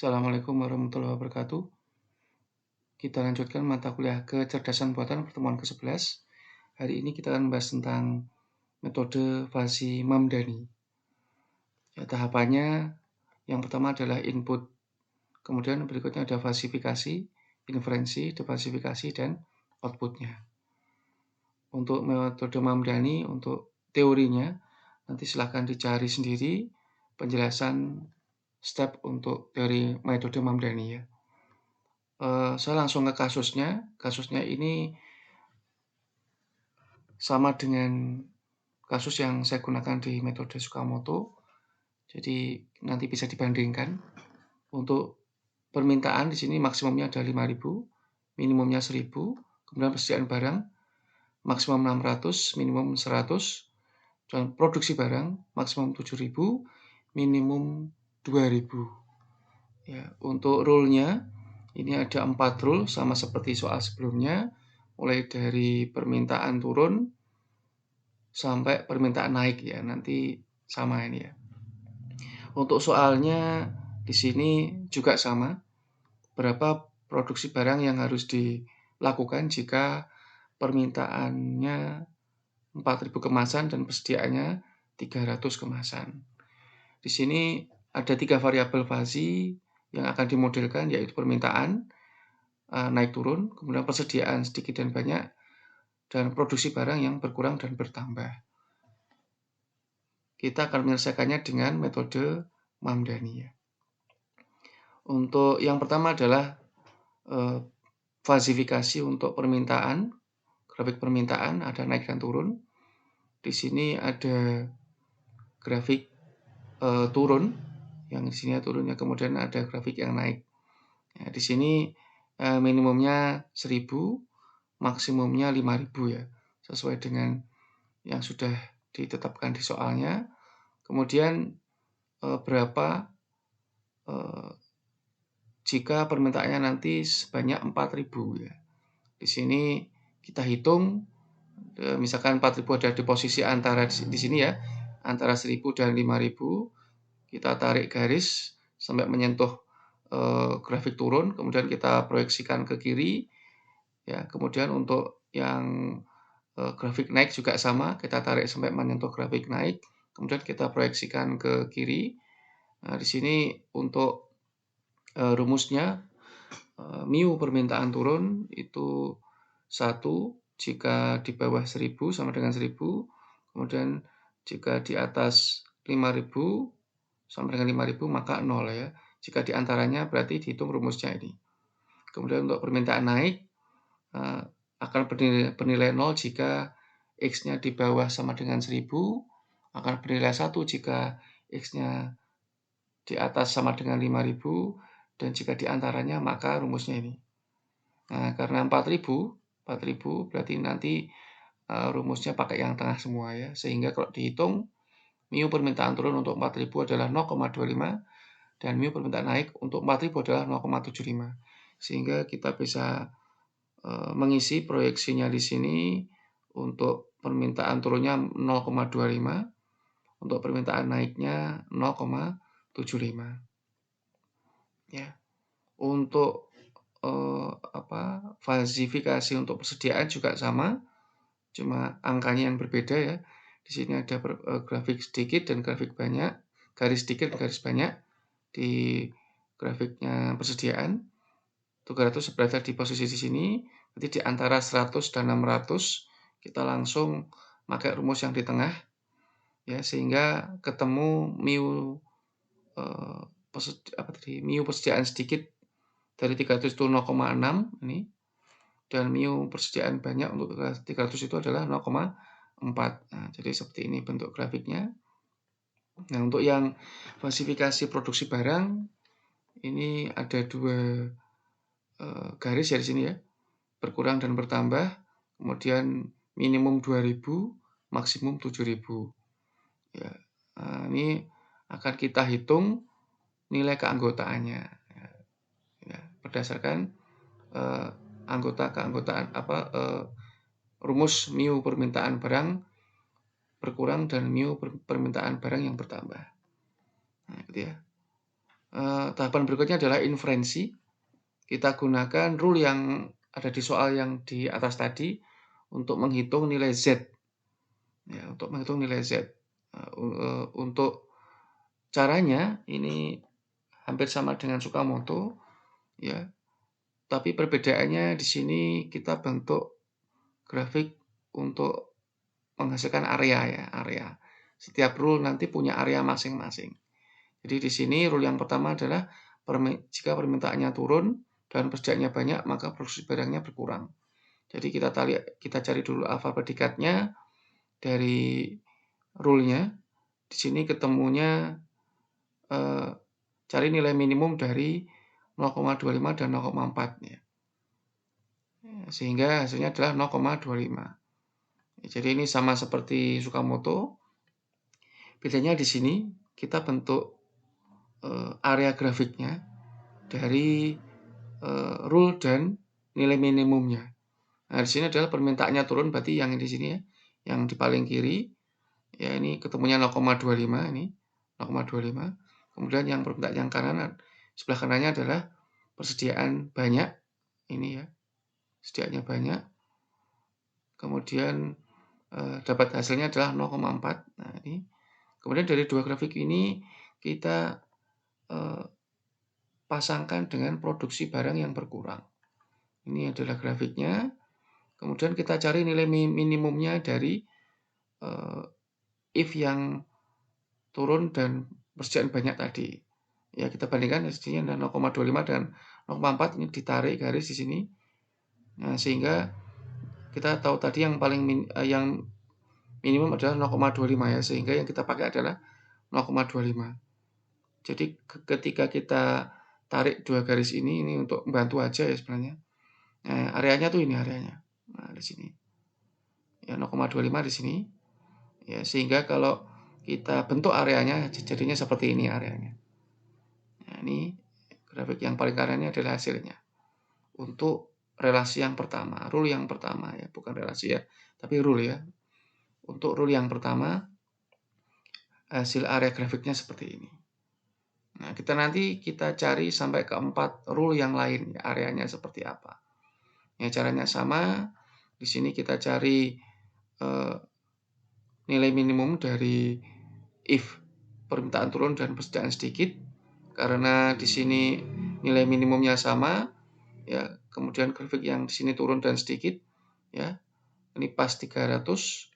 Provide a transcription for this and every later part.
Assalamualaikum warahmatullahi wabarakatuh. Kita lanjutkan mata kuliah kecerdasan buatan pertemuan ke-11. Hari ini kita akan membahas tentang metode Fuzzy Mamdani. Ya, tahapannya yang pertama adalah input, kemudian berikutnya ada falsifikasi, inferensi, defalsifikasi, dan outputnya. Untuk metode Mamdani, untuk teorinya, nanti silahkan dicari sendiri penjelasan step untuk teori metode Mamdani ya. Saya langsung ke kasusnya. Kasusnya ini sama dengan kasus yang saya gunakan di metode Tsukamoto. Jadi nanti bisa dibandingkan. Untuk permintaan di sini maksimumnya ada 5.000, minimumnya 1.000. Kemudian persediaan barang maksimum 600, minimum 100. Dan produksi barang maksimum 7.000, minimum 2.000. Ya, untuk rule-nya ini ada 4 rule sama seperti soal sebelumnya, mulai dari permintaan turun sampai permintaan naik ya, nanti sama ini ya. Untuk soalnya di sini juga sama, berapa produksi barang yang harus dilakukan jika permintaannya 4.000 kemasan dan persediaannya 300 kemasan. Di sini ada 3 variabel fuzzy yang akan dimodelkan, yaitu permintaan naik turun, kemudian persediaan sedikit dan banyak, dan produksi barang yang berkurang dan bertambah. Kita akan menyelesaikannya dengan metode Mamdani ya. Untuk yang pertama adalah falsifikasi untuk permintaan, grafik permintaan ada naik dan turun. Di sini ada grafik turun, yang di sini turunnya, kemudian ada grafik yang naik. Ya, di sini minimumnya 1.000, maksimumnya 5.000 ya, sesuai dengan yang sudah ditetapkan di soalnya. Kemudian berapa jika permintaannya nanti sebanyak 4.000 ya. Di sini kita hitung, misalkan 4.000 ada di posisi antara di sini ya, antara 1.000 dan 5.000. Kita tarik garis sampai menyentuh grafik turun, kemudian kita proyeksikan ke kiri. Ya, kemudian untuk yang grafik naik juga sama, kita tarik sampai menyentuh grafik naik, kemudian kita proyeksikan ke kiri. Nah, di sini untuk rumusnya mu permintaan turun itu 1 jika di bawah 1.000 sama dengan 1.000, kemudian jika di atas 5.000 sama dengan 5.000 maka 0 ya. Jika di antaranya berarti dihitung rumusnya ini. Kemudian untuk permintaan naik akan bernilai 0 jika X-nya di bawah sama dengan 1.000, akan bernilai 1 jika X-nya di atas sama dengan 5.000, dan jika di antaranya maka rumusnya ini. Nah, karena 4.000 berarti nanti rumusnya pakai yang tengah semua ya. Sehingga kalau dihitung, mu permintaan turun untuk 4.000 adalah 0,25, dan mu permintaan naik untuk 4.000 adalah 0,75. Sehingga kita bisa mengisi proyeksinya di sini. Untuk permintaan turunnya 0,25, untuk permintaan naiknya 0,75. Ya. Untuk falsifikasi untuk persediaan juga sama, cuma angkanya yang berbeda ya. Di sini ada grafik sedikit dan grafik banyak, garis sedikit dan garis banyak. Di grafiknya persediaan 300 berada di posisi di sini, berarti di antara 100 dan 600 kita langsung pakai rumus yang di tengah ya, sehingga ketemu mu mu persediaan sedikit dari 300 itu 0,6 ini, dan mu persediaan banyak untuk 300 itu adalah 0,4. Nah, jadi seperti ini bentuk grafiknya. Nah, untuk yang falsifikasi produksi barang ini ada 2 garis ya di sini ya, berkurang dan bertambah, kemudian minimum 2.000, maksimum 7.000. Ya, ini akan kita hitung nilai keanggotaannya. Ya, berdasarkan keanggotaan rumus mu permintaan barang berkurang dan mu permintaan barang yang bertambah. Nah, gitu ya. Tahapan berikutnya adalah inferensi. Kita gunakan rule yang ada di soal yang di atas tadi untuk menghitung nilai Z, ya, untuk menghitung nilai Z. Untuk caranya ini hampir sama dengan Tsukamoto, ya, tapi perbedaannya di sini kita bentuk grafik untuk menghasilkan area ya, area. Setiap rule nanti punya area masing-masing. Jadi di sini rule yang pertama adalah jika permintaannya turun dan persediaannya banyak, maka produksi barangnya berkurang. Jadi kita cari dulu alfa predikatnya dari rule-nya. Di sini ketemunya cari nilai minimum dari 0,25 dan 0,4 ya. Sehingga hasilnya adalah 0,25. Jadi ini sama seperti Tsukamoto. Bedanya di sini kita bentuk area grafiknya dari rule dan nilai minimumnya. Nah, di sini adalah permintaannya turun, berarti yang di sini ya, yang di paling kiri, ya ini ketemunya 0,25 ini, 0,25. Kemudian yang permintaan yang kanan, sebelah kanannya adalah persediaan banyak, ini ya, persediaannya banyak. Kemudian dapat hasilnya adalah 0,4. Nah, ini. Kemudian dari dua grafik ini kita pasangkan dengan produksi barang yang berkurang. Ini adalah grafiknya. Kemudian kita cari nilai minimumnya dari if yang turun dan persediaan banyak tadi. Ya, kita bandingkan hasilnya ada 0,25 dan 0,4, ini ditarik garis di sini. Nah, sehingga kita tahu tadi yang yang minimum adalah 0,25 ya, sehingga yang kita pakai adalah 0,25. Jadi ketika kita tarik dua garis ini untuk membantu aja ya sebenarnya. Nah, areanya tuh ini areanya. Nah, di sini. Ya 0,25 di sini. Ya, sehingga kalau kita bentuk areanya jadinya seperti ini areanya. Nah, ini grafik yang paling kanannya adalah hasilnya. Untuk relasi yang pertama, rule yang pertama ya, bukan relasi ya, tapi rule ya. Untuk rule yang pertama, hasil area grafiknya seperti ini. Nah, kita cari sampai ke 4 rule yang lain, ya, areanya seperti apa. Ya, caranya sama. Di sini kita cari nilai minimum dari if permintaan turun dan persediaan sedikit. Karena di sini nilai minimumnya sama, ya. Kemudian grafik yang di sini turun dan sedikit, ya. Ini pas 300.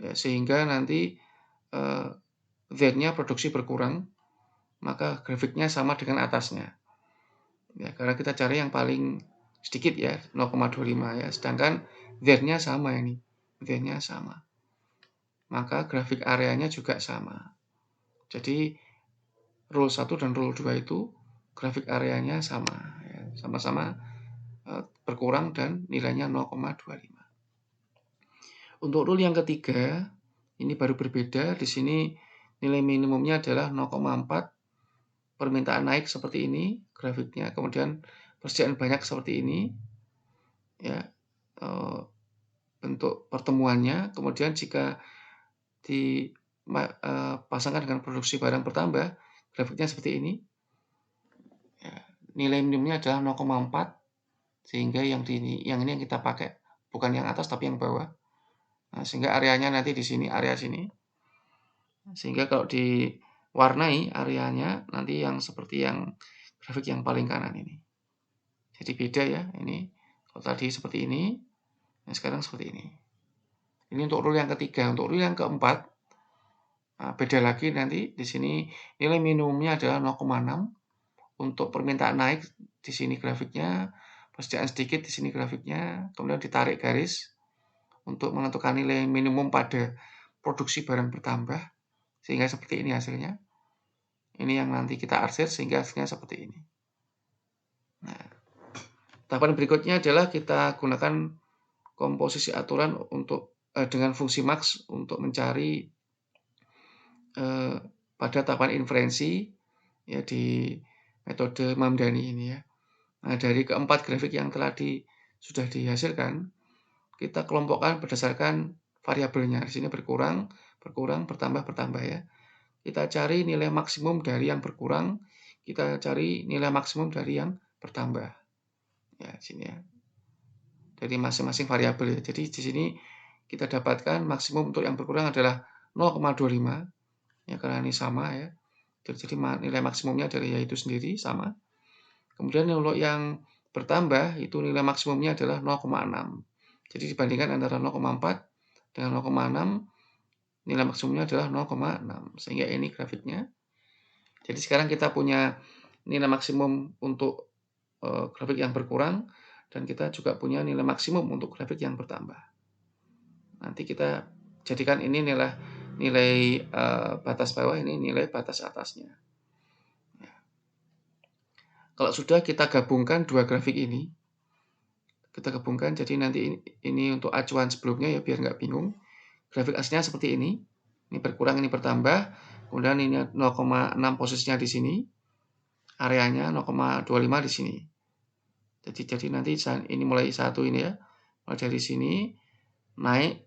Ya, sehingga nanti Z-nya produksi berkurang, maka grafiknya sama dengan atasnya. Ya, karena kita cari yang paling sedikit ya, 0,25 ya. Sedangkan Z-nya sama ini. Z-nya sama. Maka grafik areanya juga sama. Jadi rule 1 dan rule 2 itu grafik areanya sama ya, sama-sama berkurang dan nilainya 0,25. Untuk rule yang ketiga, ini baru berbeda. Di sini nilai minimumnya adalah 0,4. Permintaan naik seperti ini grafiknya, kemudian persediaan banyak seperti ini. Ya, bentuk pertemuannya. Kemudian jika dipasangkan dengan produksi barang bertambah, grafiknya seperti ini. Ya, nilai minimumnya adalah 0,4, sehingga yang ini yang kita pakai, bukan yang atas tapi yang bawah. Nah, sehingga areanya nanti di sini, area sini. Sehingga kalau diwarnai areanya nanti yang seperti yang grafik yang paling kanan ini. Jadi beda ya, ini kalau tadi seperti ini, nah sekarang seperti ini. Ini untuk rule yang ketiga. Untuk rule yang keempat, beda lagi nanti. Di sini nilai minimumnya adalah 0,6. Untuk permintaan naik di sini grafiknya, persediaan sedikit di sini grafiknya, kemudian ditarik garis untuk menentukan nilai minimum pada produksi barang bertambah, sehingga seperti ini hasilnya. Ini yang nanti kita arsir sehingga hasilnya seperti ini. Nah, tahapan berikutnya adalah kita gunakan komposisi aturan untuk dengan fungsi max untuk mencari pada tahapan inferensi ya di metode Mamdani ini ya. Nah, dari keempat grafik yang sudah dihasilkan, kita kelompokkan berdasarkan variabelnya. Di sini berkurang, bertambah ya. Kita cari nilai maksimum dari yang berkurang, kita cari nilai maksimum dari yang bertambah. Ya, sini ya. Dari masing-masing variabel ya. Jadi di sini kita dapatkan maksimum untuk yang berkurang adalah 0,25 ya, karena ini sama ya. Jadi nilai maksimumnya dari yaitu sendiri sama. Kemudian untuk yang bertambah itu nilai maksimumnya adalah 0,6. Jadi dibandingkan antara 0,4 dengan 0,6, nilai maksimumnya adalah 0,6. Sehingga ini grafiknya. Jadi sekarang kita punya nilai maksimum untuk grafik yang berkurang, dan kita juga punya nilai maksimum untuk grafik yang bertambah. Nanti kita jadikan ini nilai batas bawah, ini nilai batas atasnya. Ya. Kalau sudah kita gabungkan dua grafik ini, kita gabungkan, jadi nanti ini untuk acuan sebelumnya ya, biar nggak bingung. Grafik aslinya seperti ini berkurang, ini bertambah, kemudian ini 0,6 posisinya di sini, areanya 0,25 di sini. Jadi nanti ini mulai satu ini ya, mulai dari sini naik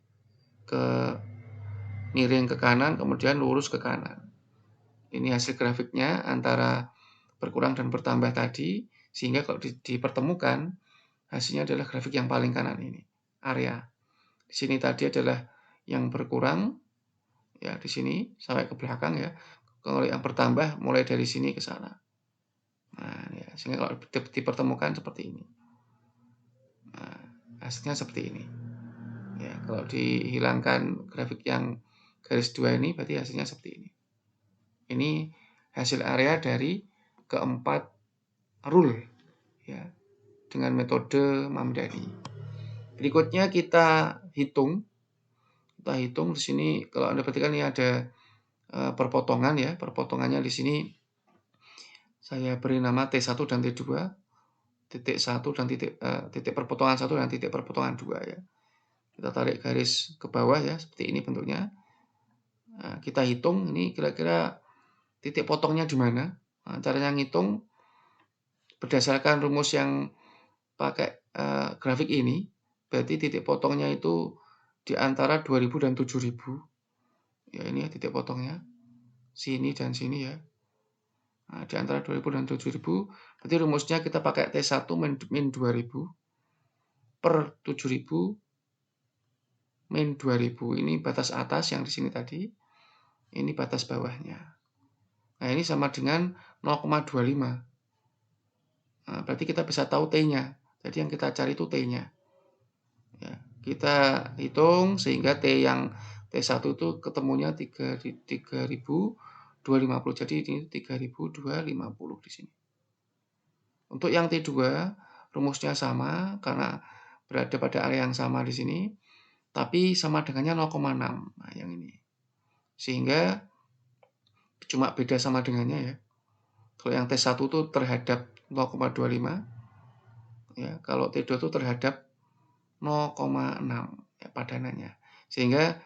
ke miring ke kanan, kemudian lurus ke kanan. Ini hasil grafiknya antara berkurang dan bertambah tadi, sehingga kalau dipertemukan hasilnya adalah grafik yang paling kanan ini, area. Di sini tadi adalah yang berkurang ya, di sini sampai ke belakang ya. Kalau yang bertambah mulai dari sini ke sana. Nah, ya, sehingga kalau dipertemukan seperti ini. Nah, hasilnya seperti ini. Ya, kalau dihilangkan grafik yang garis 2 ini, berarti hasilnya seperti ini. Ini hasil area dari keempat rule ya, dengan metode Mamdani. Berikutnya kita hitung. Kita hitung di sini, kalau Anda perhatikan ini ada perpotongan ya. Perpotongannya di sini saya beri nama T1 dan T2. Titik 1 dan titik perpotongan 1 dan titik perpotongan 2 ya. Kita tarik garis ke bawah ya, seperti ini bentuknya. Nah, kita hitung ini kira-kira titik potongnya di mana. Nah, caranya ngitung berdasarkan rumus yang pakai grafik ini, berarti titik potongnya itu di antara 2000 dan 7000. Ya, ini ya titik potongnya. Sini dan sini ya. Nah, di antara 2000 dan 7000, berarti rumusnya kita pakai T1 min 2000 per 7000 min 2000. Ini batas atas yang di sini tadi. Ini batas bawahnya. Nah, ini sama dengan 0,25. Nah, berarti kita bisa tahu T-nya. Jadi yang kita cari itu T-nya. Ya, kita hitung sehingga T yang T1 itu ketemunya 3250. Jadi ini 3250 di sini. Untuk yang T2 rumusnya sama karena berada pada area yang sama di sini, tapi sama dengannya 0,6. Nah, yang ini. Sehingga cuma beda sama dengannya ya. Kalau yang T1 itu terhadap 0,25 ya, kalau T2 itu terhadap 0,6 ya padanannya. Sehingga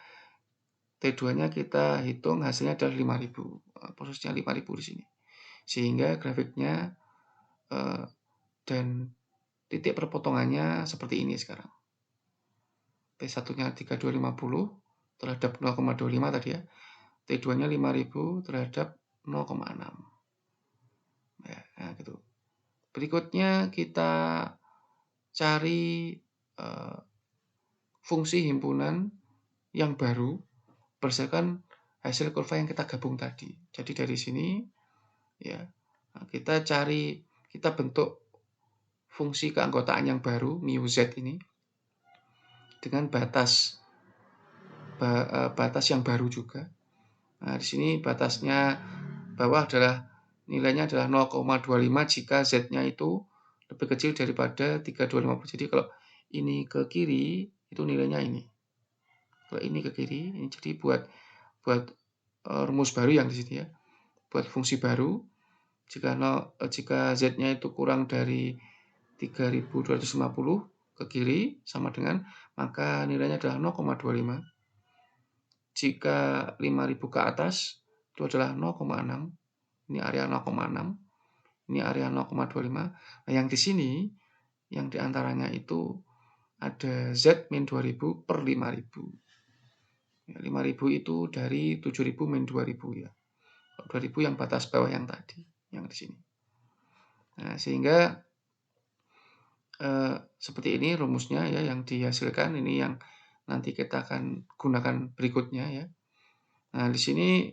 T2-nya kita hitung hasilnya adalah 5000. Posisinya 5000 di sini. Sehingga grafiknya dan titik perpotongannya seperti ini sekarang. T1-nya 3250 terhadap 0,25 tadi ya. T2-nya 5000 terhadap 0,6. Ya, nah gitu. Berikutnya kita cari fungsi himpunan yang baru berdasarkan hasil kurva yang kita gabung tadi. Jadi dari sini ya, kita bentuk fungsi keanggotaan yang baru mu z ini dengan batas yang baru juga. Nah, di sini batasnya bawah adalah nilainya adalah 0,25 jika z-nya itu lebih kecil daripada 3250. Jadi kalau ini ke kiri itu nilainya ini. Kalau ini ke kiri, ini jadi buat rumus baru yang di sini ya. Buat fungsi baru, jika z-nya itu kurang dari 3250 ke kiri sama dengan, maka nilainya adalah 0,25. Jika 5000 ke atas itu adalah 0,6. Ini area 0,6. Ini area 0,25. Nah, yang di sini yang diantaranya itu ada Z min 2000 per 5000. 5000 itu dari 7000 min 2000 ya. 2000 yang batas bawah yang tadi. yang di sini. Nah, sehingga seperti ini rumusnya ya yang dihasilkan, ini yang nanti kita akan gunakan berikutnya ya. Nah, di sini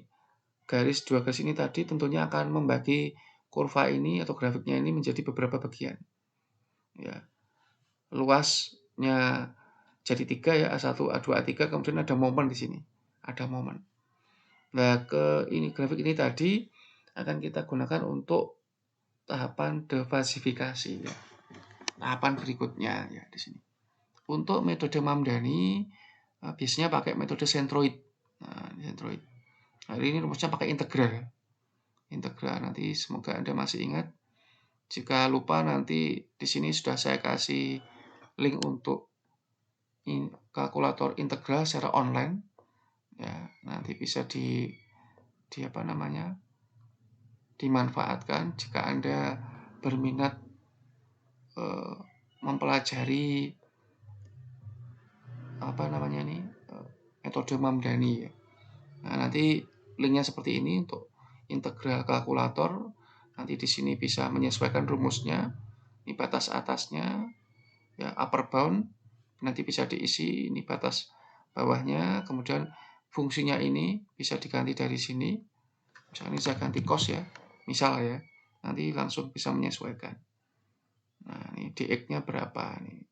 dua garis ini tadi tentunya akan membagi kurva ini atau grafiknya ini menjadi beberapa bagian. Ya, luasnya jadi 3 ya, A1, A2, A3, kemudian ada momen di sini. Ada momen. Nah, grafik ini tadi akan kita gunakan untuk tahapan defasifikasi ya. Tahapan berikutnya ya di sini. Untuk metode Mamdani biasanya pakai metode sentroid. Nah, sentroid. Hari ini rumusnya pakai integral. Integral nanti semoga Anda masih ingat. Jika lupa nanti di sini sudah saya kasih link untuk kalkulator integral secara online. Ya, nanti bisa dimanfaatkan jika Anda berminat mempelajari metode Mamdani ya. Nah, nanti linknya seperti ini untuk integral kalkulator. Nanti di sini bisa menyesuaikan rumusnya. Ini batas atasnya, ya upper bound. Nanti bisa diisi ini batas bawahnya. Kemudian fungsinya ini bisa diganti dari sini. Misalnya saya ganti cos ya, misal ya. Nanti langsung bisa menyesuaikan. Nah, ini dx-nya berapa nih?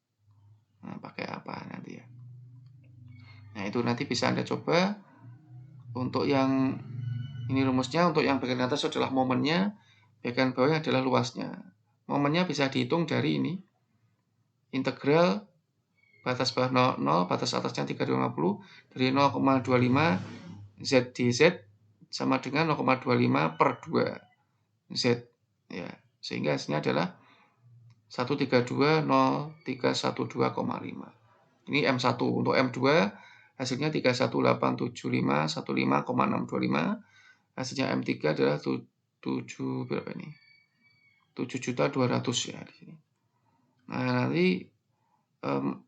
Nah, pakai apa nanti ya? Nah, itu nanti bisa Anda coba. Untuk yang ini rumusnya, untuk yang bagian atas adalah momennya, bagian bawahnya adalah luasnya. Momennya bisa dihitung dari ini. Integral batas bawah 0, batas atasnya 350 dari 0,25 Z dz sama dengan 0,25 per 2 Z ya. Sehingga hasilnya adalah 1320312,5. Ini M1. Untuk M2 hasilnya 3187515,625. Hasilnya M3 adalah 7 berapa ini? 7.200.000 ya di sini. Nah, nanti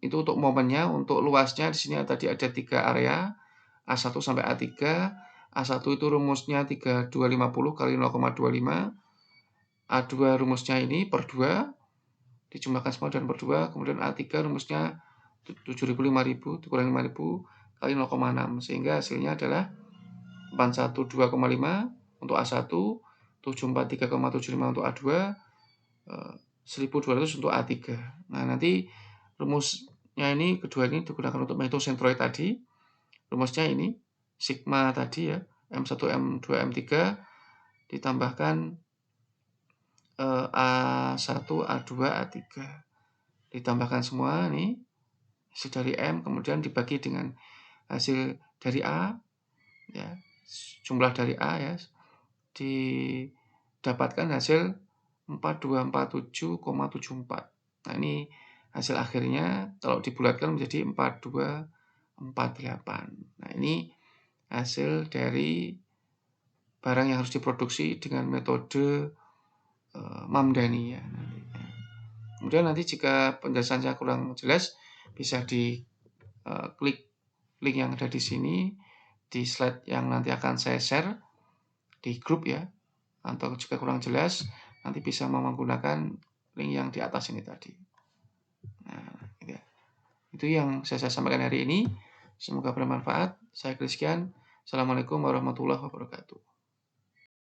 itu untuk momennya. Untuk luasnya di sini tadi ada 3 area, A1 sampai A3. A1 itu rumusnya 3250 kali 0,25. A2 rumusnya ini per 2 dijumlahkan semua dan per 2. Kemudian A3 rumusnya 7.000 5.000 dikurangi 5.000 kali 0,6 sehingga hasilnya adalah 412,5 untuk A1, 743,75 untuk A2, 1.200 untuk A3. Nah, nanti rumusnya ini kedua ini digunakan untuk metode sentroid tadi. Rumusnya ini sigma tadi ya, M1, M2, M3 ditambahkan A1, A2, A3. Ditambahkan semua nih hasil dari M, kemudian dibagi dengan hasil dari A ya, jumlah dari A ya, didapatkan hasil 4247,74. Nah, ini hasil akhirnya kalau dibulatkan menjadi 4248. Nah, ini hasil dari barang yang harus diproduksi dengan metode Mamdani ya. Kemudian nanti jika penjelasan saya kurang jelas bisa klik link yang ada di sini di slide yang nanti akan saya share di grup ya. Atau jika kurang jelas nanti bisa menggunakan link yang di atas ini tadi. Nah, gitu ya. Itu yang saya sampaikan hari ini. Semoga bermanfaat. Saya Christian. Assalamualaikum warahmatullahi wabarakatuh.